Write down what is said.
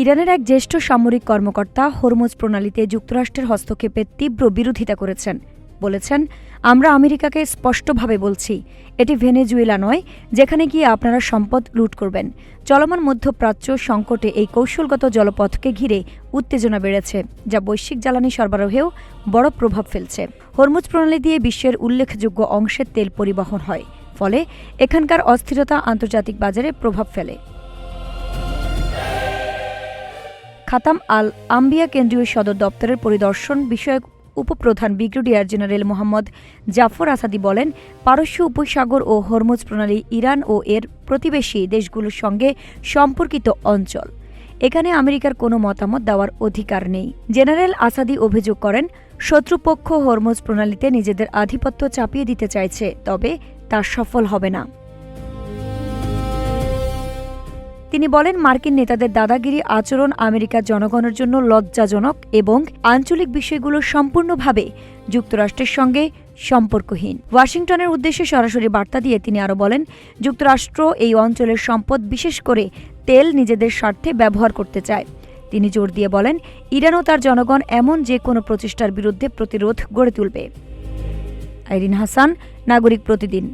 ইরানের এক জ্যেষ্ঠ সামরিক কর্মকর্তা হরমুজ প্রণালীতে যুক্তরাষ্ট্রের হস্তক্ষেপের তীব্র বিরোধিতা করেছেন। বলেছেন, আমরা আমেরিকাকে স্পষ্টভাবে বলছি, এটি ভেনেজুয়েলা নয় যেখানে গিয়ে আপনারা সম্পদ লুট করবেন। চলমান মধ্যপ্রাচ্য সংকটে এই কৌশলগত জলপথকে ঘিরে উত্তেজনা বেড়েছে, যা বৈশ্বিক জ্বালানি সরবরাহেও বড় প্রভাব ফেলছে। হরমুজ প্রণালী দিয়ে বিশ্বের উল্লেখযোগ্য অংশের তেল পরিবহন হয়, ফলে এখানকার অস্থিরতা আন্তর্জাতিক বাজারে প্রভাব ফেলে। খাতাম আল আম্বিয়া কেন্দ্রীয় সদর দপ্তরের পরিদর্শন বিষয়ক উপপ্রধান ব্রিগেডিয়ার জেনারেল মোহাম্মদ জাফর আসাদি বলেন, পারস্য উপসাগর ও হরমুজ প্রণালী ইরান ও এর প্রতিবেশী দেশগুলোর সঙ্গে সম্পর্কিত অঞ্চল। এখানে আমেরিকার কোনো মতামত দেওয়ার অধিকার নেই। জেনারেল আসাদি অভিযোগ করেন, শত্রুপক্ষ হরমুজ প্রণালীতে নিজেদের আধিপত্য চাপিয়ে দিতে চাইছে, তবে তা সফল হবে না। তিনি বলেন, মার্কিন নেতাদের দাদাগিরি আচরণ আমেরিকার জনগণের জন্য লজ্জাজনক এবং আঞ্চলিক বিষয়গুলো সম্পূর্ণভাবে যুক্তরাষ্ট্রের সঙ্গে সম্পর্কহীন। ওয়াশিংটনের উদ্দেশ্যে সরাসরি বার্তা দিয়ে তিনি আরও বলেন, যুক্তরাষ্ট্র এই অঞ্চলের সম্পদ, বিশেষ করে তেল, নিজেদের স্বার্থে ব্যবহার করতে চায়। তিনি জোর দিয়ে বলেন, ইরান ও তার জনগণ এমন যে কোনো প্রচেষ্টার বিরুদ্ধে প্রতিরোধ গড়ে তুলবে। আইরিন হাসান, নাগরিক প্রতিদিন।